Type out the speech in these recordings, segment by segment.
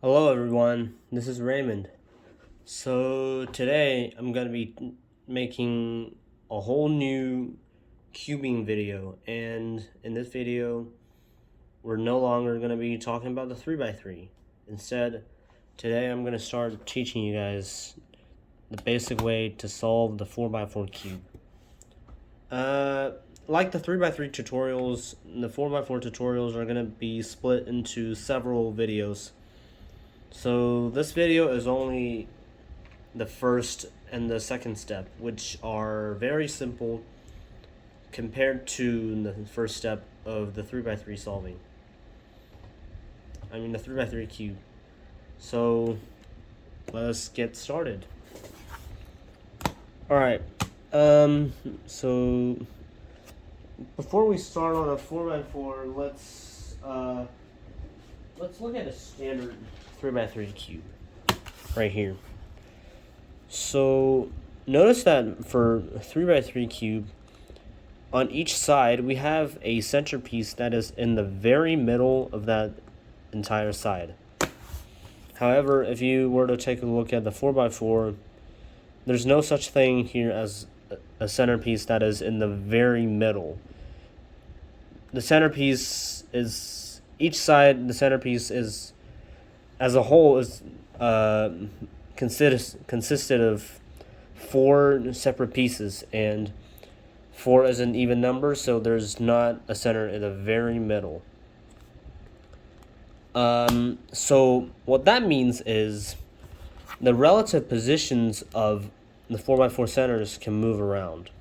Hello everyone, this is Raymond. So today I'm going to be making a whole new cubing video, and in this video we're no longer going to be talking about the 3x3. Instead, today I'm going to start teaching you guys the basic way to solve the 4x4 cube. Like the 3x3 tutorials, the 4x4 tutorials are going to be split into several videos. So this video is only the first and the second step, which are very simple compared to the first step of the 3x3 solving. I mean the 3x3 cube. So let's get started. Alright, so before we start on a 4x4, let's look at a standard 3x3 cube right here. So notice that for a 3x3 cube, on each side we have a centerpiece that is in the very middle of that entire side. However, if you were to take a look at the 4x4, there's no such thing here as a centerpiece that is in the very middle. The centerpiece is, each side, the centerpiece is, as a whole, is consisted of 4 separate pieces, and 4 is an even number, so there's not a center in the very middle. So what that means is the relative positions of the 4x4 centers can move around.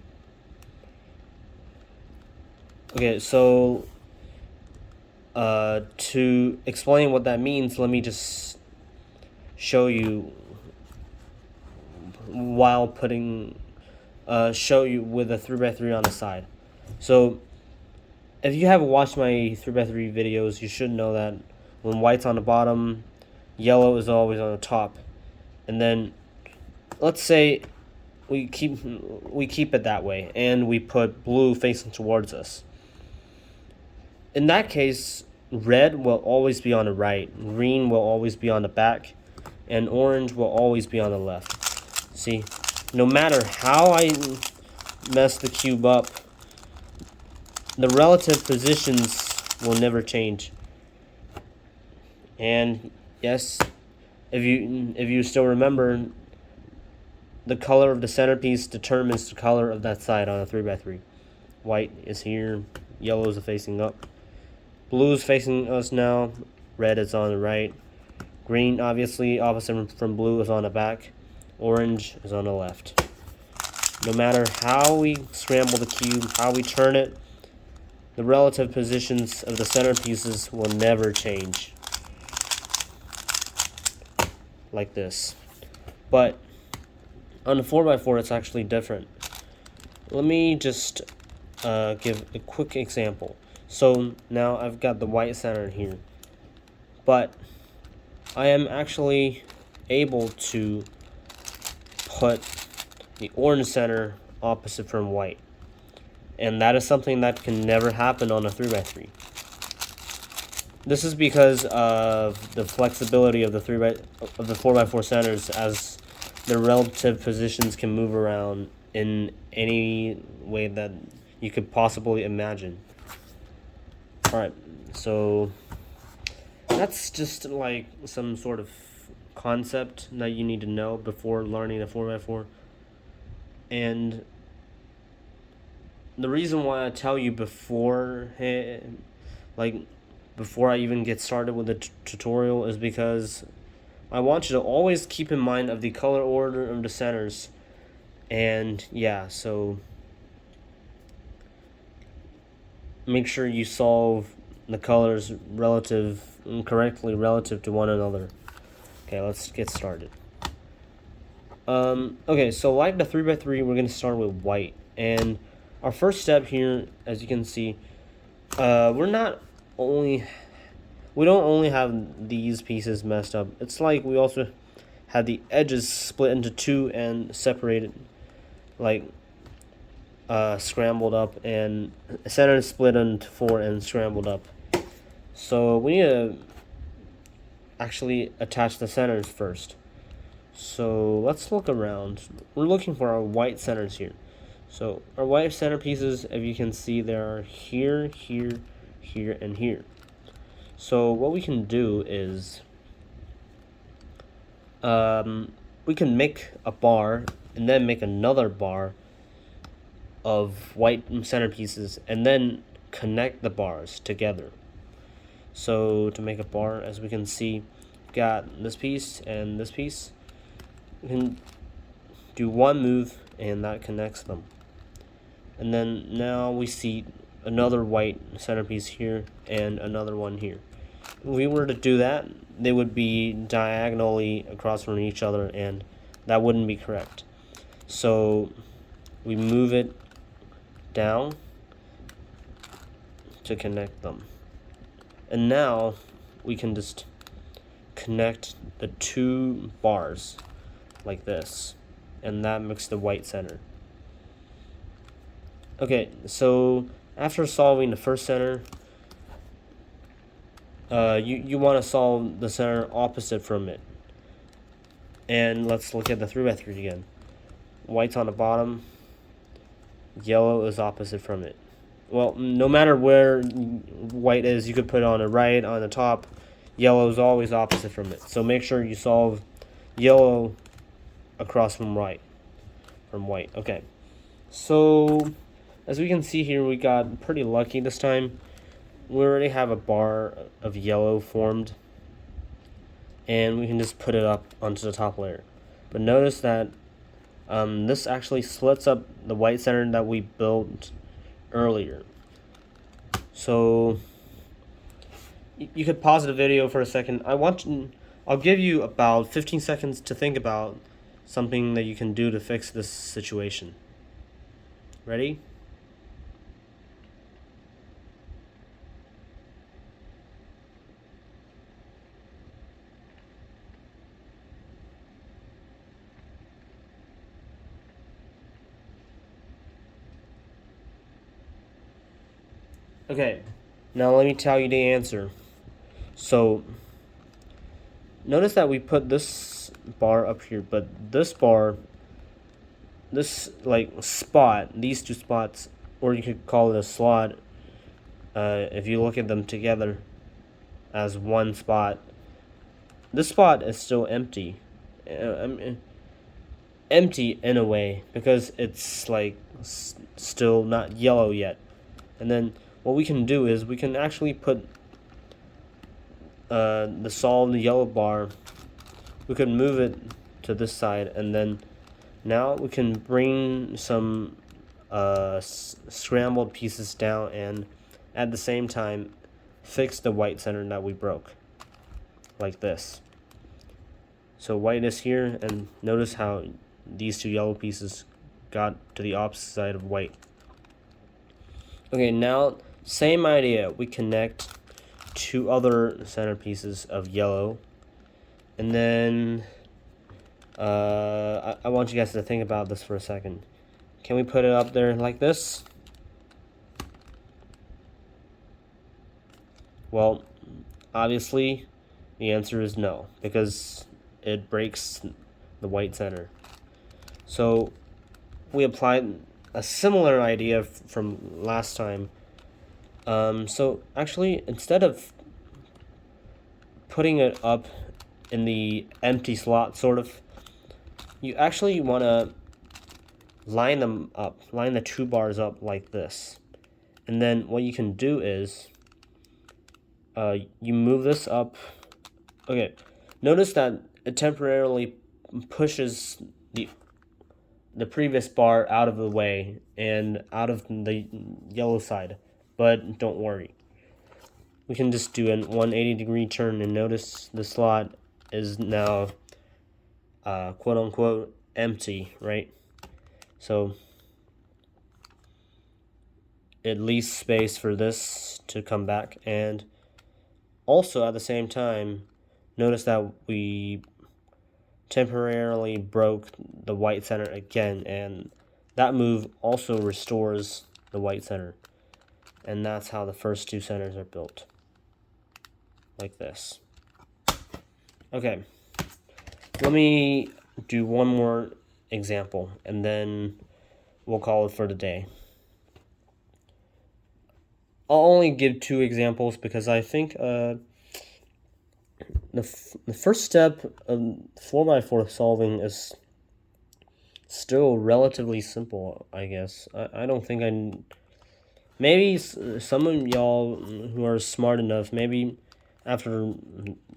Okay, so to explain what that means, let me just show you while show you with a 3x3 on the side. So if you have watched my 3x3 videos, you should know that when white's on the bottom, yellow is always on the top. And then let's say we keep it that way and we put blue facing towards us. In that case, red will always be on the right, green will always be on the back, and orange will always be on the left. See, no matter how I mess the cube up, the relative positions will never change. And yes, if you still remember, the color of the centerpiece determines the color of that side on a 3x3. White is here, yellow is facing up, blue is facing us now, red is on the right, green, obviously opposite from blue, is on the back, orange is on the left. No matter how we scramble the cube, how we turn it, the relative positions of the centerpieces will never change. Like this. But on the 4x4, it's actually different. Let me just give a quick example. So now I've got the white center here, but I am actually able to put the orange center opposite from white, and that is something that can never happen on a 3x3. This is because of the flexibility of the 4x4 centers, as the relative positions can move around in any way that you could possibly imagine. Alright, so that's just like some sort of concept that you need to know before learning a 4x4. And the reason why I tell you before I even get started with the tutorial is because I want you to always keep in mind of the color order of the centers. And yeah, so make sure you solve the colors correctly relative to one another. Okay, let's get started. Okay, so like the 3x3, we're going to start with white. And our first step here, as you can see, we don't only have these pieces messed up. It's like we also have the edges split into 2 and separated, like scrambled up, and center split into 4 and scrambled up. So we need to actually attach the centers first. So let's look around. We're looking for our white centers here. So our white center pieces, if you can see, there are here, here, here, and here. So what we can do is we can make a bar and then make another bar of white center pieces and then connect the bars together. So to make a bar, as we can see, got this piece and this piece. We can do one move and that connects them. And then now we see another white centerpiece here and another one here. If we were to do that, they would be diagonally across from each other, and that wouldn't be correct. So we move it down to connect them. And now we can just connect the two bars like this, and that makes the white center. Okay, so after solving the first center, you want to solve the center opposite from it. And let's look at the 3x3 again. White's on the bottom, yellow is opposite from it. Well, no matter where white is, you could put it on the right, on the top. Yellow is always opposite from it. So make sure you solve yellow across from white. Okay. So as we can see here, we got pretty lucky this time. We already have a bar of yellow formed, and we can just put it up onto the top layer. But notice that this actually splits up the white center that we built earlier. So you could pause the video for a second. I'll give you about 15 seconds to think about something that you can do to fix this situation. Ready? Okay, now let me tell you the answer. So notice that we put this bar up here, but this bar, this like spot, these two spots, or you could call it a slot, if you look at them together as one spot, this spot is still empty. Empty in a way, because it's like still not yellow yet. And then what we can do is we can actually put the solved yellow bar, we can move it to this side, and then now we can bring some scrambled pieces down and at the same time fix the white center that we broke, like this. So white is here, and notice how these two yellow pieces got to the opposite side of white. Okay, now same idea. We connect two other center pieces of yellow, and then I want you guys to think about this for a second. Can we put it up there like this? Well, obviously the answer is no, because it breaks the white center. So we applied a similar idea from last time. So actually, instead of putting it up in the empty slot, sort of, you actually want to line them up, line the two bars up like this. And then what you can do is you move this up. Okay, notice that it temporarily pushes the previous bar out of the way and out of the yellow side. But don't worry, we can just do a 180-degree turn, and notice the slot is now quote-unquote empty, right? So it leaves space for this to come back, and also at the same time, notice that we temporarily broke the white center again, and that move also restores the white center. And that's how the first two centers are built, like this. Okay, let me do one more example, and then we'll call it for the day. I'll only give 2 examples because I think the first step of 4x4 solving is still relatively simple, I guess. I don't think maybe some of y'all who are smart enough, maybe after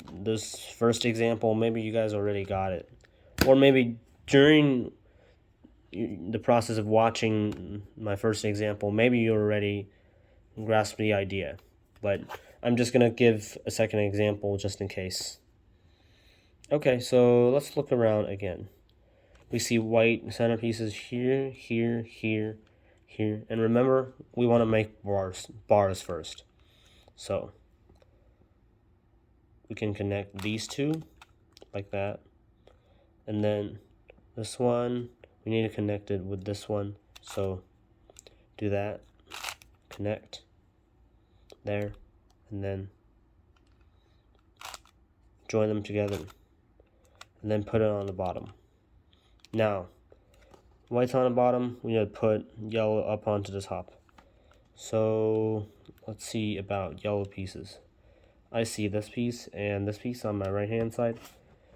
this first example, maybe you guys already got it. Or maybe during the process of watching my first example, maybe you already grasp the idea. But I'm just going to give a second example just in case. Okay, so let's look around again. We see white centerpieces here, here, here, here. And remember, we want to make bars first. So we can connect these two like that. And then this one, we need to connect it with this one. So do that, connect there, and then join them together. And then put it on the bottom. Now, white's on the bottom, we need to put yellow up onto the top. So let's see about yellow pieces. I see this piece and this piece on my right hand side.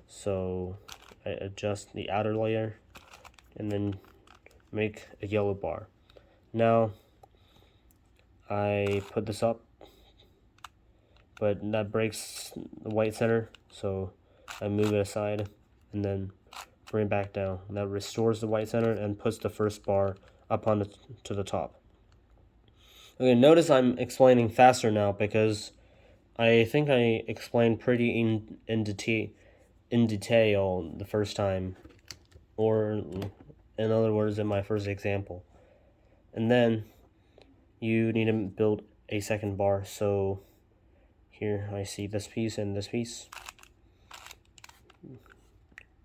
So I adjust the outer layer and then make a yellow bar. Now I put this up, but that breaks the white center, so I move it aside and then bring it back down. That restores the white center and puts the first bar up on to the top. Okay, notice I'm explaining faster now because I think I explained pretty in detail the first time, or in other words, in my first example. And then you need to build a second bar. So here I see this piece and this piece.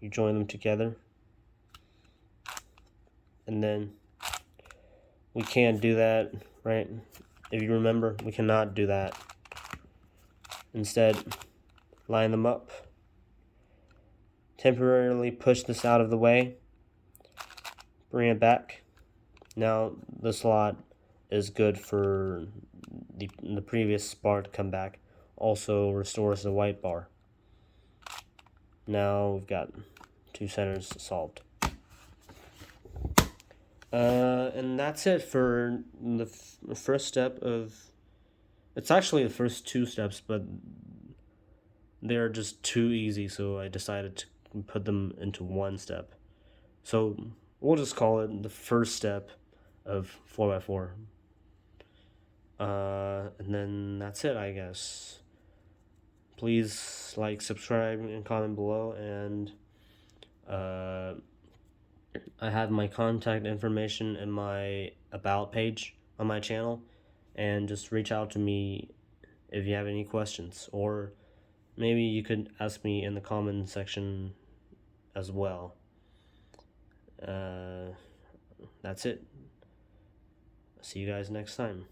You join them together. And then we can't do that, right? If you remember, we cannot do that. Instead, line them up. Temporarily push this out of the way. Bring it back. Now the slot is good for the previous bar to come back. Also restores the white bar. Now we've got 2 centers solved. And that's it for the first step of... It's actually the first 2 steps, but they're just too easy, so I decided to put them into one step. So we'll just call it the first step of 4x4. And then that's it, I guess. Please like, subscribe, and comment below, and I have my contact information in my about page on my channel, and just reach out to me if you have any questions, or maybe you could ask me in the comment section as well. That's it. See you guys next time.